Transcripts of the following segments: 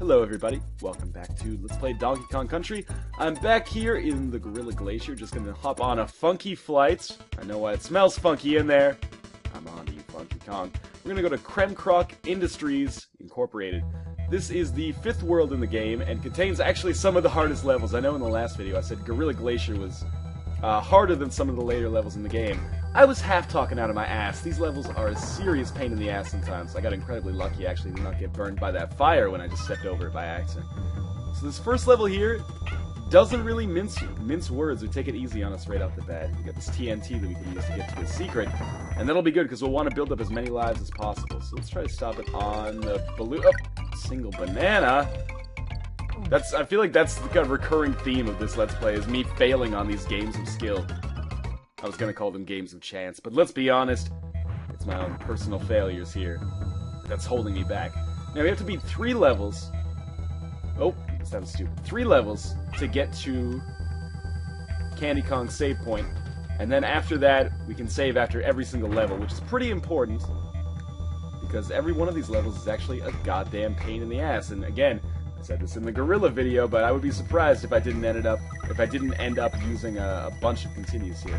Hello everybody, welcome back to Let's Play Donkey Kong Country. I'm back here in the Gorilla Glacier, just gonna hop on a funky flight. I know why it smells funky in there. I'm on to you, Funky Kong. We're gonna go to Kremkroc Industries Incorporated. This is the fifth world in the game, and contains actually some of the hardest levels. I know in the last video I said Gorilla Glacier was harder than some of the later levels in the game. I was half talking out of my ass. These levels are a serious pain in the ass sometimes. I got incredibly lucky actually to not get burned by that fire when I just stepped over it by accident. So this first level here doesn't really mince words or take it easy on us right off the bat. We got this TNT that we can use to get to a secret, and that'll be good because we'll want to build up as many lives as possible. So let's try to stop it on the balloon. Oh, single banana. I feel like that's the kind of recurring theme of this Let's Play, is me failing on these games of skill. I was gonna call them games of chance, but let's be honest, it's my own personal failures here that's holding me back. Now we have to beat 3 levels. Oh, that sounds stupid. 3 levels to get to Candy Kong's save point, and then after that, we can save after every single level, which is pretty important, because every one of these levels is actually a goddamn pain in the ass. And again, I said this in the Gorilla video, but I would be surprised if I didn't end up using a bunch of continues here.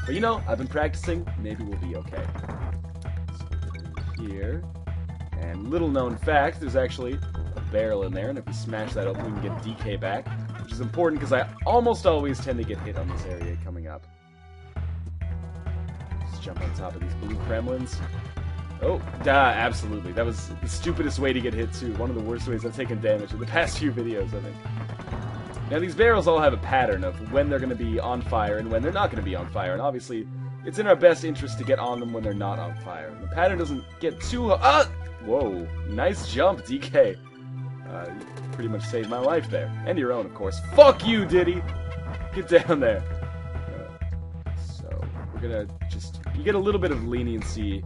But you know, I've been practicing, maybe we'll be okay. So here, and little known fact, there's actually a barrel in there, and if we smash that open, we can get DK back, which is important because I almost always tend to get hit on this area coming up. Just jump on top of these blue Kremlins. Oh, absolutely. That was the stupidest way to get hit, too. One of the worst ways I've taken damage in the past few videos, I think. Now, these barrels all have a pattern of when they're going to be on fire and when they're not going to be on fire. And obviously, it's in our best interest to get on them when they're not on fire. And the pattern doesn't get too... Whoa! Nice jump, DK. You pretty much saved my life there. And your own, of course. Fuck you, Diddy! Get down there. So, we're going to just... You get a little bit of leniency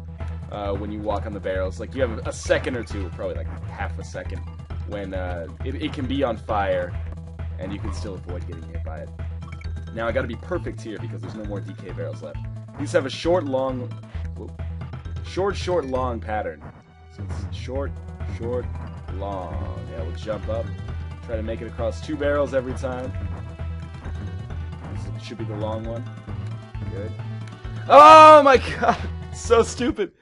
when you walk on the barrels. Like, you have a second or two, probably like half a second, when it can be on fire, and you can still avoid getting hit by it. Now, I gotta be perfect here, because there's no more DK barrels left. These have a short, long pattern. So it's short, long. Yeah, we'll jump up, try to make it across 2 barrels every time. This should be the long one. Good. Oh my god! So stupid!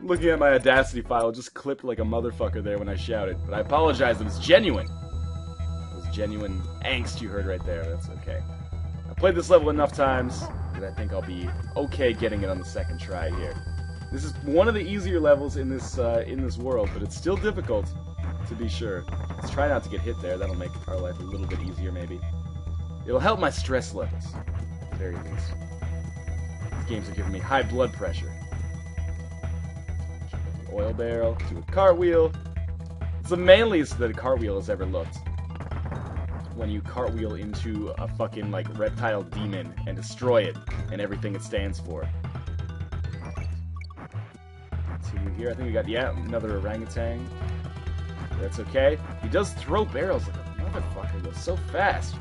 Looking at my Audacity file, just clipped like a motherfucker there when I shouted. But I apologize, it was genuine. It was genuine angst you heard right there, that's okay. I played this level enough times that I think I'll be okay getting it on the second try here. This is one of the easier levels in this world, but it's still difficult, to be sure. Let's try not to get hit there, that'll make our life a little bit easier maybe. It'll help my stress levels, at the very least. These games are giving me high blood pressure. Oil barrel, do a cartwheel. It's the manliest that a cartwheel has ever looked. When you cartwheel into a fucking, like, reptile demon and destroy it and everything it stands for. Continue here. I think we got, yeah, another orangutan. That's okay. He does throw barrels like a motherfucker, though, so fast.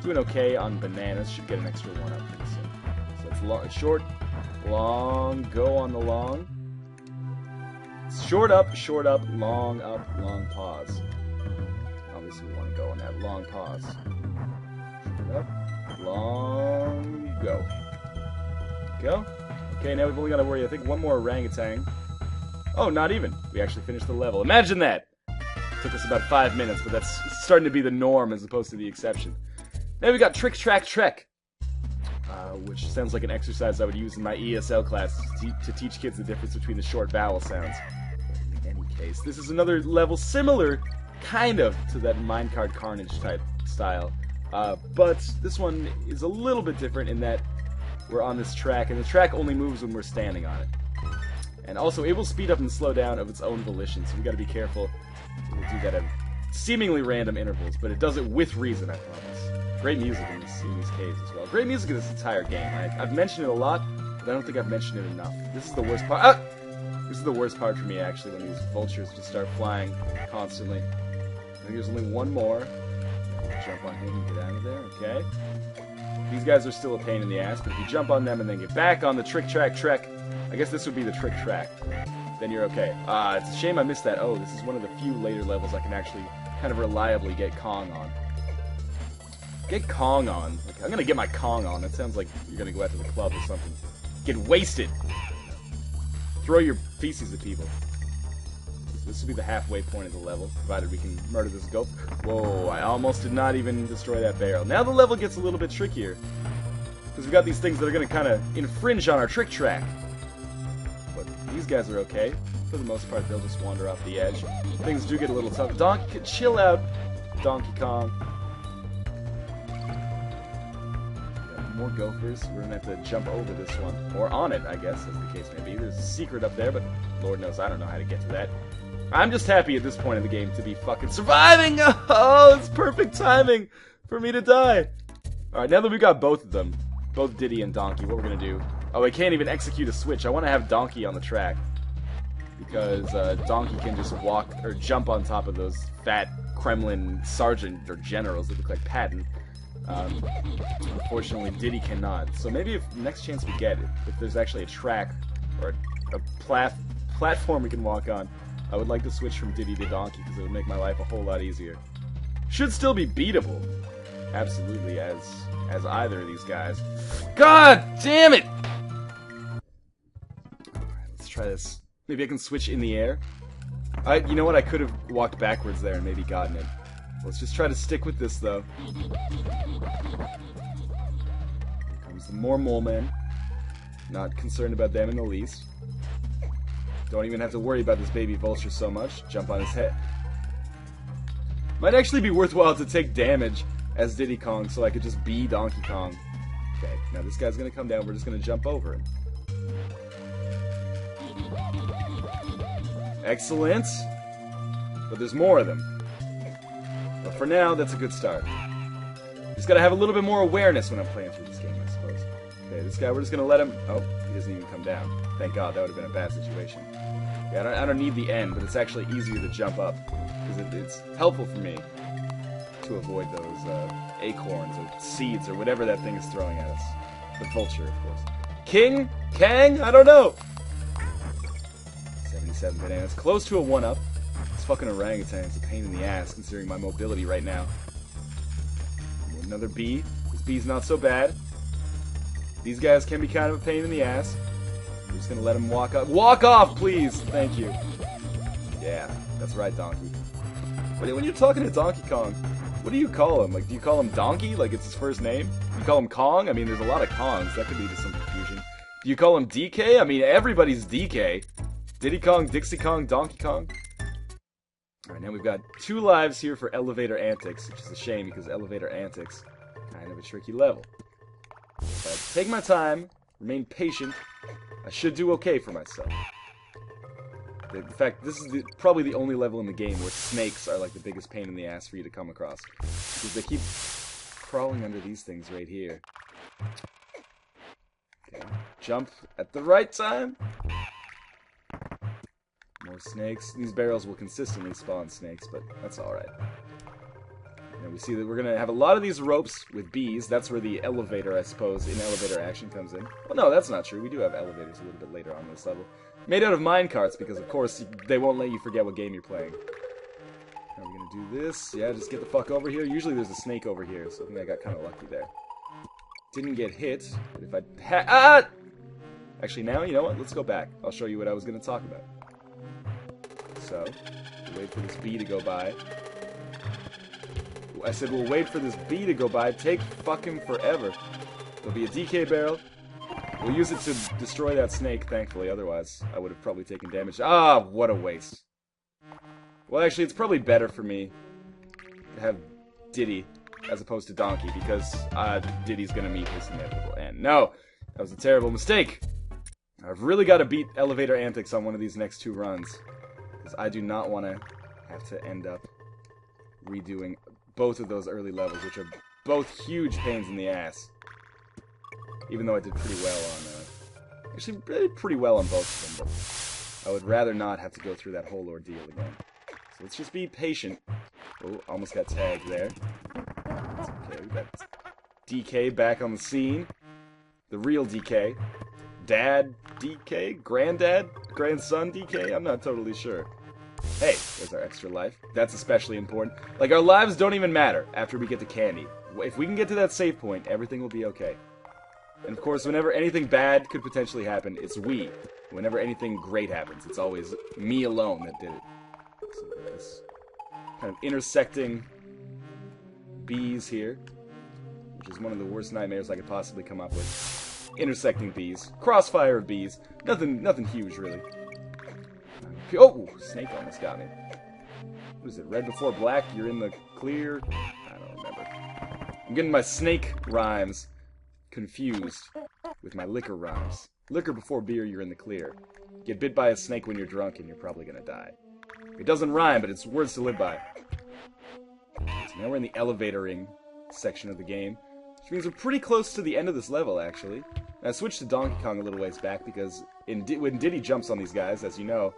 Doing okay on bananas. Should get an extra one up pretty soon. So it's long, short, long, go on the long. Short up, long pause. Obviously we want to go on that long pause. Short up, long, go. Go. Okay, now we've only got to worry, I think, one more orangutan. Oh, not even. We actually finished the level. Imagine that! Took us about 5 minutes, but that's starting to be the norm as opposed to the exception. Now we got Trick, Track, Trek. Which sounds like an exercise I would use in my ESL class to teach kids the difference between the short vowel sounds. In any case, this is another level similar, kind of, to that Minecart Carnage type style. But this one is a little bit different in that we're on this track, and the track only moves when we're standing on it. And also, it will speed up and slow down of its own volition, so we gotta be careful. We'll do that at seemingly random intervals, but it does it with reason, I promise. Great music in these caves as well. Great music in this entire game. I've mentioned it a lot, but I don't think I've mentioned it enough. This is the worst part. This is the worst part for me, actually, when these vultures just start flying constantly. I think there's only one more. We'll jump on him and get out of there, okay? These guys are still a pain in the ass, but if you jump on them and then get back on the Trick, Track, Trek, I guess this would be the Trick Track. then you're okay. It's a shame I missed that. Oh, this is one of the few later levels I can actually kind of reliably get Kong on. Get Kong on. Like, I'm gonna get my Kong on. That sounds like you're gonna go out to the club or something. Get wasted! Throw your feces at people. This will be the halfway point of the level, provided we can murder this goat. Whoa, I almost did not even destroy that barrel. Now the level gets a little bit trickier. Because we've got these things that are going to kind of infringe on our trick track. But these guys are okay. For the most part, they'll just wander off the edge. Things do get a little tough. Donkey, chill out, Donkey Kong. More gophers. We're going to have to jump over this one. Or on it, I guess, as the case may be. There's a secret up there, but Lord knows I don't know how to get to that. I'm just happy at this point in the game to be fucking surviving! Oh, it's perfect timing for me to die! Alright, now that we got both of them, both Diddy and Donkey, what we're gonna do... Oh, I can't even execute a switch. I want to have Donkey on the track. Because Donkey can just walk, or jump on top of those fat Kremlin sergeant or generals that look like Patton. Unfortunately, Diddy cannot. So maybe if next chance we get, if there's actually a track, or a platform we can walk on, I would like to switch from Diddy to Donkey because it would make my life a whole lot easier. Should still be beatable, absolutely, as either of these guys. God damn it! Alright, let's try this. Maybe I can switch in the air. You know what? I could have walked backwards there and maybe gotten it. Let's just try to stick with this, though. Here comes the more mole men. Not concerned about them in the least. Don't even have to worry about this baby vulture so much. Jump on his head. Might actually be worthwhile to take damage as Diddy Kong so I could just be Donkey Kong. Okay, now this guy's gonna come down. We're just gonna jump over him. Excellent. But there's more of them. But for now, that's a good start. Just gotta have a little bit more awareness when I'm playing through this game, I suppose. Okay, this guy, we're just gonna let him... Oh, he doesn't even come down. Thank God, that would have been a bad situation. Yeah, I don't need the end, but it's actually easier to jump up. Because it's helpful for me to avoid those acorns or seeds or whatever that thing is throwing at us. The vulture, of course. King? Kang? I don't know! 77 bananas. Close to a 1-up. This fucking orangutan is a pain in the ass, considering my mobility right now. Another bee. This bee's not so bad. These guys can be kind of a pain in the ass. I'm just gonna let him walk up. Walk off, please! Thank you. Yeah, that's right, Donkey. When you're talking to Donkey Kong, what do you call him? Like, do you call him Donkey? Like it's his first name? Do you call him Kong? I mean, there's a lot of Kongs. That could lead to some confusion. Do you call him DK? I mean, everybody's DK. Diddy Kong, Dixie Kong, Donkey Kong. Alright, now we've got 2 lives here for Elevator Antics, which is a shame because Elevator Antics, kind of a tricky level. But take my time, remain patient, I should do okay for myself. In fact, this is probably the only level in the game where snakes are like the biggest pain in the ass for you to come across. Because they keep crawling under these things right here. Okay, jump at the right time. More snakes. These barrels will consistently spawn snakes, but that's alright. And we see that we're going to have a lot of these ropes with bees. That's where the elevator, I suppose, in elevator action comes in. Well, no, that's not true. We do have elevators a little bit later on in this level. Made out of minecarts, because, of course, they won't let you forget what game you're playing. Are we going to do this? Yeah, just get the fuck over here. Usually there's a snake over here, so I think I got kind of lucky there. Didn't get hit, but if I... Actually, now, you know what? Let's go back. I'll show you what I was going to talk about. So, we'll wait for this bee to go by. I said we'll wait for this bee to go by. Take fucking forever. There'll be a DK barrel. We'll use it to destroy that snake, thankfully. Otherwise, I would have probably taken damage. Ah, what a waste. Well, actually, it's probably better for me to have Diddy as opposed to Donkey, because Diddy's gonna meet his inevitable end. No! That was a terrible mistake! I've really got to beat Elevator Antics on one of these next 2 runs. Because I do not want to have to end up redoing both of those early levels, which are both huge pains in the ass. Even though I did pretty well on, actually pretty well on both of them, but I would rather not have to go through that whole ordeal again. So let's just be patient. Oh, almost got tagged there. That's okay, we got DK back on the scene. The real DK. dad DK? Granddad? Grandson DK? I'm not totally sure. Hey, there's our extra life. That's especially important. Like, our lives don't even matter after we get to candy. If we can get to that save point, everything will be okay. And of course, whenever anything bad could potentially happen, it's we. Whenever anything great happens, it's always me alone that did it. So this kind of intersecting bees here, which is one of the worst nightmares I could possibly come up with. Intersecting bees. Crossfire of bees. Nothing huge, really. Oh! Snake almost got me. What is it? Red before black? You're in the clear? I don't remember. I'm getting my snake rhymes confused with my liquor rhymes. Liquor before beer, you're in the clear. Get bit by a snake when you're drunk and you're probably gonna die. It doesn't rhyme, but it's words to live by. So now we're in the elevatoring section of the game, which means we're pretty close to the end of this level, actually. And I switched to Donkey Kong a little ways back because when Diddy jumps on these guys, as you know,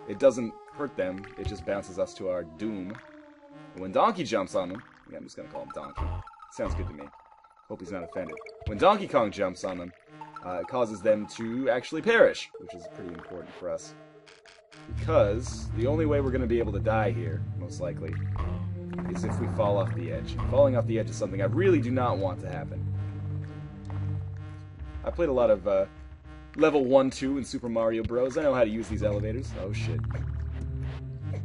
it doesn't hurt them, it just bounces us to our doom. And when Donkey jumps on them, yeah, I'm just gonna call him Donkey. Sounds good to me. Hope he's not offended. When Donkey Kong jumps on them, it causes them to actually perish, which is pretty important for us. Because the only way we're going to be able to die here, most likely, is if we fall off the edge. Falling off the edge is something I really do not want to happen. I played a lot of level 1, 2 in Super Mario Bros. I know how to use these elevators. Oh shit.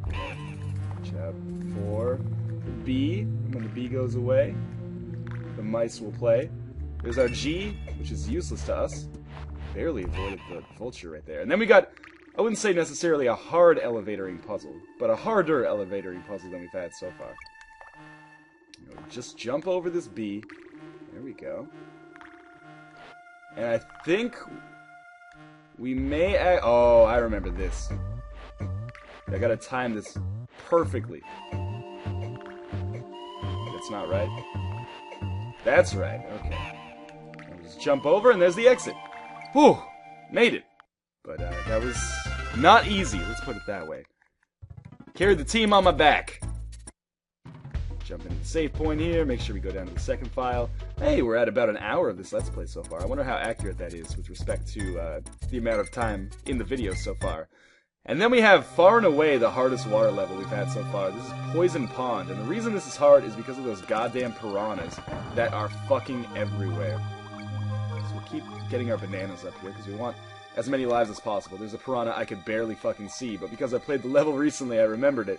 Watch out for the bee. When the bee goes away, the mice will play. There's our G, which is useless to us. Barely avoided the vulture right there. And then we got, I wouldn't say necessarily a hard elevatoring puzzle, but a harder elevatoring puzzle than we've had so far. Just jump over this bee. There we go. And I think we may... Oh, I remember this. I gotta time this perfectly. That's not right. That's right, okay. Just jump over, and there's the exit. Whew! Made it. But that was not easy, let's put it that way. Carried the team on my back. Jump into the save point here, make sure we go down to the second file. Hey, we're at about an hour of this Let's Play so far. I wonder how accurate that is with respect to the amount of time in the video so far. And then we have far and away the hardest water level we've had so far. This is Poison Pond, and the reason this is hard is because of those goddamn piranhas that are fucking everywhere. So we'll keep getting our bananas up here because we want as many lives as possible. There's a piranha I could barely fucking see, but because I played the level recently, I remembered it.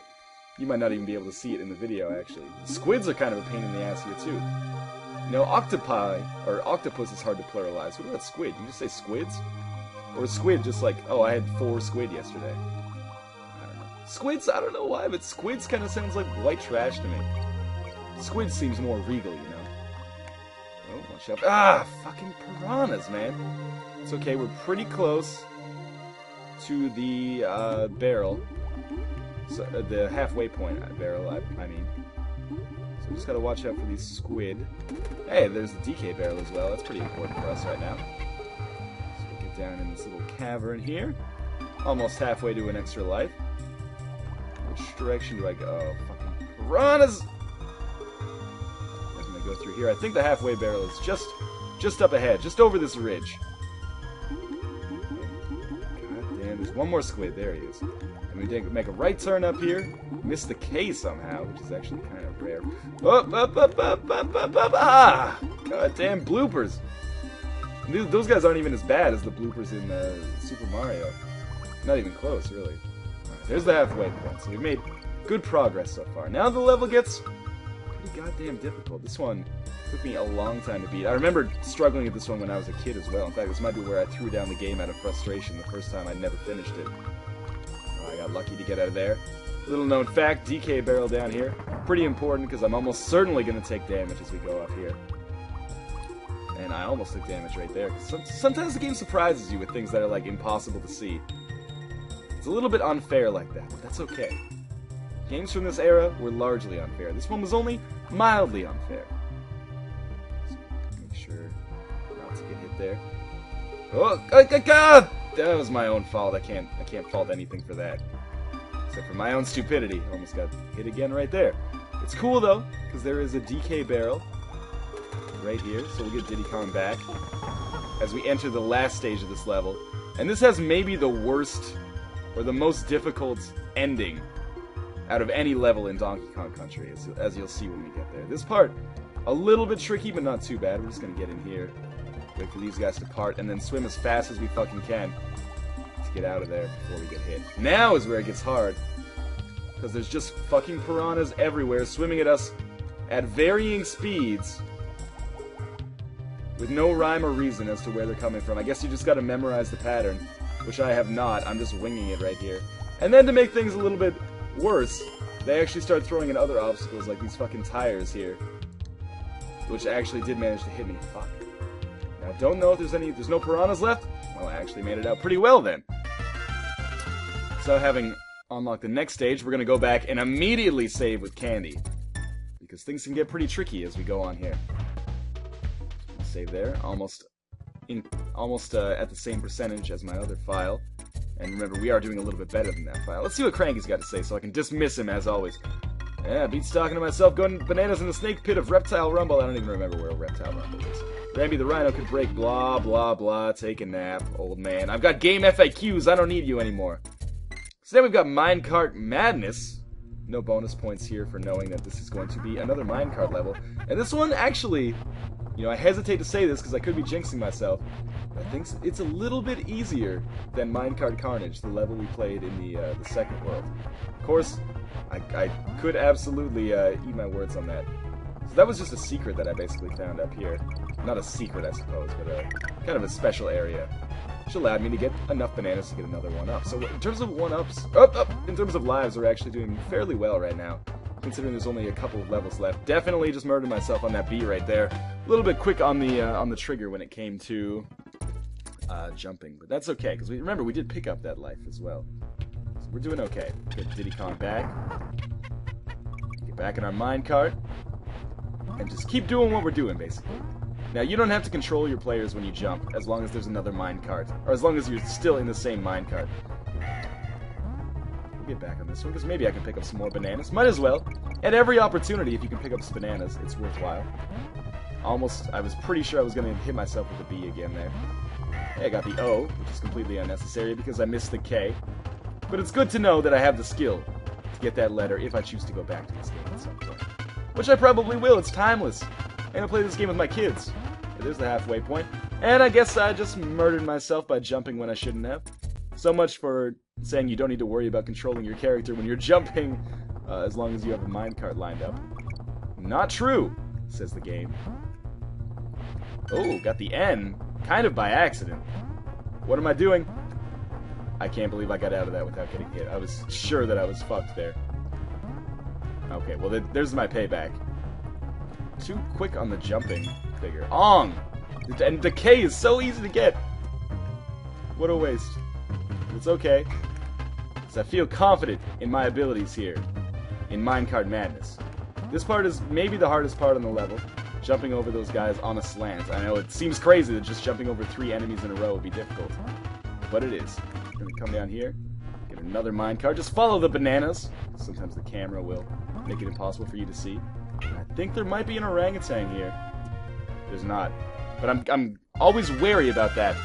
You might not even be able to see it in the video, actually. Squids are kind of a pain in the ass here, too. You know, octopi, or octopus is hard to pluralize. What about squid? You just say squids? Or squid just like, oh, I had 4 squid yesterday. I don't know. Squids, I don't know why, but squids kind of sounds like white trash to me. Squid seems more regal, you know. Oh, watch out. Ah, fucking piranhas, man. It's okay, we're pretty close to the barrel. So, the halfway point barrel, I mean. So we just gotta watch out for these squid. Hey, there's the DK barrel as well. That's pretty important for us right now. So we get down in this little cavern here. Almost halfway to an extra life. Which direction do I go? Oh, fucking piranhas! I'm gonna go through here. I think the halfway barrel is just up ahead, just over this ridge. God damn, there's one more squid. There he is. And we did make a right turn up here. Missed the K somehow, which is actually kind of rare. Ah! God damn bloopers. Those guys aren't even as bad as the bloopers in Super Mario. Not even close, really. Right, there's the halfway point. So we've made good progress so far. Now the level gets pretty goddamn difficult. This one took me a long time to beat. I remember struggling at this one when I was a kid as well. In fact, this might be where I threw down the game out of frustration the first time I never finished it. I got lucky to get out of there. Little known fact, DK barrel down here. Pretty important because I'm almost certainly going to take damage as we go up here. And I almost took damage right there. Sometimes the game surprises you with things that are like impossible to see. It's a little bit unfair like that, but that's okay. Games from this era were largely unfair. This one was only mildly unfair. So make sure not to get hit there. Oh, God! That was my own fault. I can't fault anything for that. Except for my own stupidity. Almost got hit again right there. It's cool though, because there is a DK barrel right here, so we'll get Diddy Kong back. as we enter the last stage of this level. And this has maybe the worst, or the most difficult ending out of any level in Donkey Kong Country, as you'll see when we get there. This part, a little bit tricky, but not too bad. We're just gonna get in here, wait for these guys to part, and then swim as fast as we fucking can to get out of there before we get hit. Now is where it gets hard, because there's just fucking piranhas everywhere swimming at us at varying speeds with no rhyme or reason as to where they're coming from. I guess you just gotta memorize the pattern, which I have not. I'm just winging it right here. And then to make things a little bit worse, they actually start throwing in other obstacles like these fucking tires here, which actually did manage to hit me. Fuck. Now, I don't know if there's no piranhas left. Well, I actually made it out pretty well then. So having unlocked the next stage, we're gonna go back and immediately save with candy, because things can get pretty tricky as we go on here. Save there, almost at the same percentage as my other file. And remember, we are doing a little bit better than that file. Let's see what Cranky's got to say so I can dismiss him as always. Yeah, beats talking to myself, going bananas in the snake pit of Reptile Rumble. I don't even remember where Reptile Rumble is. Rambi the Rhino could break, blah, blah, blah, take a nap, old man. I've got game FAQs, I don't need you anymore. So then we've got Minecart Madness. No bonus points here for knowing that this is going to be another minecart level. And this one, actually, you know, I hesitate to say this because I could be jinxing myself. I think it's a little bit easier than Minecart Carnage, the level we played in the second world. Of course, I could absolutely eat my words on that. So that was just a secret that I basically found up here. Not a secret, I suppose, but kind of a special area, which allowed me to get enough bananas to get another one-up. So in terms of one-ups, in terms of lives, we're actually doing fairly well right now, considering there's only a couple of levels left. Definitely just murdered myself on that bee right there. A little bit quick on the trigger when it came to jumping, but that's okay, because remember, we did pick up that life as well. So we're doing okay. Get Diddy Kong back. Get back in our minecart. And just keep doing what we're doing, basically. Now, you don't have to control your players when you jump, as long as there's another minecart. Or as long as you're still in the same minecart. We'll get back on this one, because maybe I can pick up some more bananas. Might as well. At every opportunity, if you can pick up some bananas, it's worthwhile. I was pretty sure I was going to hit myself with the B again there. Hey, I got the O, which is completely unnecessary because I missed the K. But it's good to know that I have the skill to get that letter if I choose to go back to this game at some point. Which I probably will, it's timeless. I'm gonna play this game with my kids. There's the halfway point. And I guess I just murdered myself by jumping when I shouldn't have. So much for saying you don't need to worry about controlling your character when you're jumping, as long as you have a minecart lined up. Not true, says the game. Oh, got the N, kind of by accident. What am I doing? I can't believe I got out of that without getting hit. I was sure that I was fucked there. Okay, well, there's my payback. Too quick on the jumping figure. Ong! And the K is so easy to get. What a waste. It's okay, because I feel confident in my abilities here in Minecart Madness. This part is maybe the hardest part on the level, jumping over those guys on a slant. I know it seems crazy that just jumping over 3 enemies in a row would be difficult, but it is. I'm gonna come down here, get another minecart. Just follow the bananas. Sometimes the camera will make it impossible for you to see. I think there might be an orangutan here. There's not, but I'm always wary about that.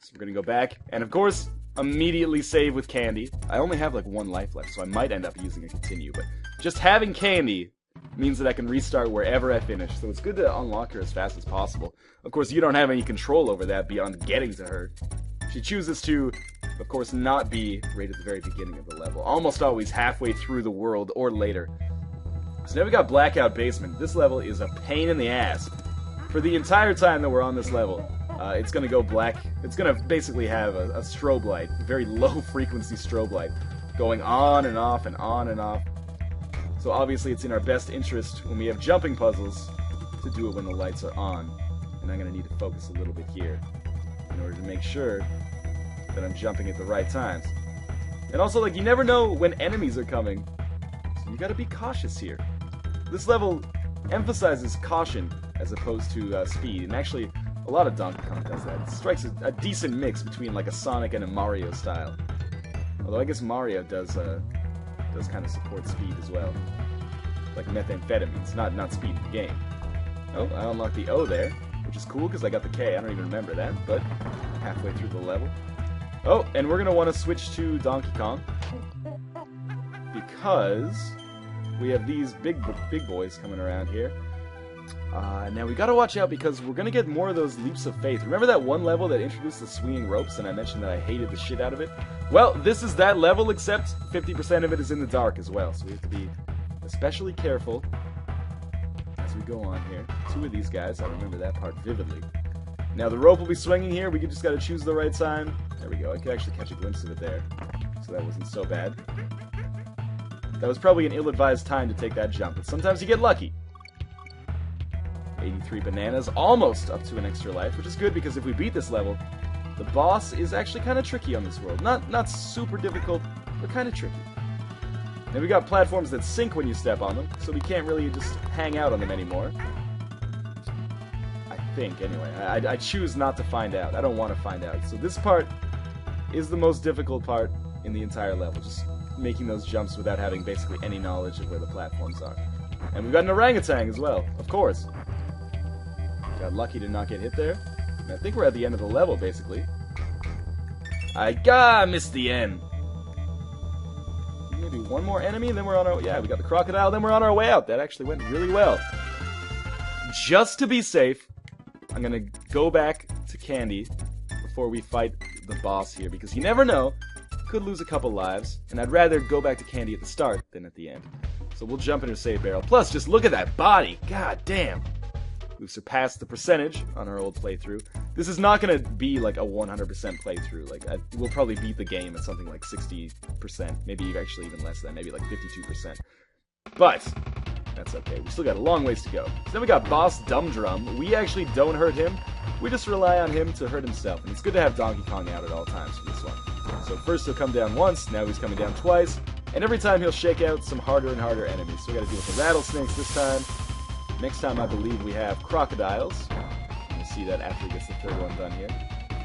So we're gonna go back, and of course, immediately save with candy. I only have like 1 life left, so I might end up using a continue, but just having candy means that I can restart wherever I finish, so it's good to unlock her as fast as possible. Of course, you don't have any control over that beyond getting to her. She chooses to, of course, not be right at the very beginning of the level. Almost always halfway through the world, or later. So now we got Blackout Basement. This level is a pain in the ass. For the entire time that we're on this level, it's going to go black. It's going to basically have a strobe light, a very low frequency strobe light, going on and off and on and off. So obviously it's in our best interest when we have jumping puzzles to do it when the lights are on. And I'm going to need to focus a little bit here in order to make sure that I'm jumping at the right times. And also, like, you never know when enemies are coming, so you gotta be cautious here. This level emphasizes caution as opposed to speed, and actually, a lot of Donkey Kong does that. It strikes a decent mix between like a Sonic and a Mario style. Although I guess Mario does kind of support speed as well, like methamphetamines, not speed in the game. Oh, I unlocked the O there. which is cool because I got the K. I don't even remember that, but halfway through the level. Oh, and we're going to want to switch to Donkey Kong because we have these big boys coming around here. Now we gotta watch out because we're gonna get more of those leaps of faith. Remember that one level that introduced the swinging ropes and I mentioned that I hated the shit out of it? Well, this is that level, except 50% of it is in the dark as well, so we have to be especially careful as we go on here. Two of these guys, I remember that part vividly. Now the rope will be swinging here, we just gotta choose the right time. There we go, I could actually catch a glimpse of it there, so that wasn't so bad. That was probably an ill-advised time to take that jump, but sometimes you get lucky. 83 bananas, almost up to an extra life, which is good because if we beat this level, the boss is actually kind of tricky on this world. Not super difficult, but kind of tricky. Now we got platforms that sink when you step on them, so we can't really just hang out on them anymore. I think, anyway. I choose not to find out. I don't want to find out. So this part is the most difficult part in the entire level, just making those jumps without having basically any knowledge of where the platforms are. And we've got an orangutan as well, of course. Got lucky to not get hit there. I think we're at the end of the level, basically. I missed the end. Maybe one more enemy, and then we're on our... Yeah, we got the crocodile, then we're on our way out. That actually went really well. Just to be safe, I'm gonna go back to Candy before we fight the boss here, because you never know. Could lose a couple lives, and I'd rather go back to Candy at the start than at the end. So we'll jump into a save barrel. Plus, just look at that body. God damn. We've surpassed the percentage on our old playthrough. This is not going to be like a 100% playthrough. Like, we'll probably beat the game at something like 60%. Maybe actually even less than that. Maybe like 52%. But that's okay. We still got a long ways to go. So then we got Boss Dum Drum. We actually don't hurt him. We just rely on him to hurt himself. And it's good to have Donkey Kong out at all times for this one. So first he'll come down once. Now he's coming down twice. And every time he'll shake out some harder and harder enemies. So we got to deal with the rattlesnakes this time. Next time, I believe we have crocodiles. We'll see that after he gets the third one done here.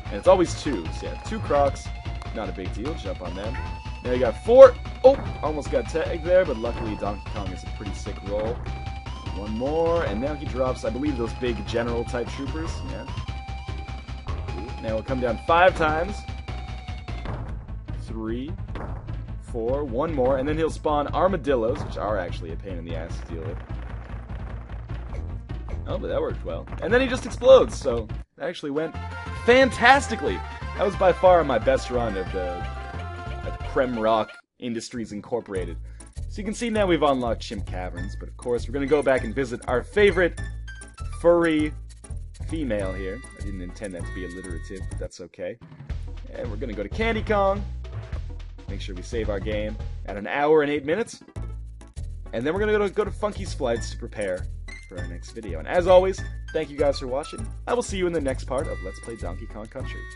And it's always two. So yeah, 2 crocs. Not a big deal. Jump on them. Now you got 4. Oh, almost got tagged there, but luckily Donkey Kong is a pretty sick roll. One more, and now he drops, I believe, those big general-type troopers. Yeah. Now we'll come down 5 times. 3, 4, one more, and then he'll spawn armadillos, which are actually a pain in the ass to deal with. Oh, but that worked well. And then he just explodes, so that actually went fantastically. That was by far my best run of the Kremkroc Industries Incorporated. So you can see now we've unlocked Chimp Caverns, but of course we're going to go back and visit our favorite furry female here. I didn't intend that to be alliterative, but that's okay. And we're going to go to Candy Kong. Make sure we save our game at 1 hour and 8 minutes. And then we're going to go to Funky's Flights to prepare for our next video. And as always, thank you guys for watching. I will see you in the next part of Let's Play Donkey Kong Country.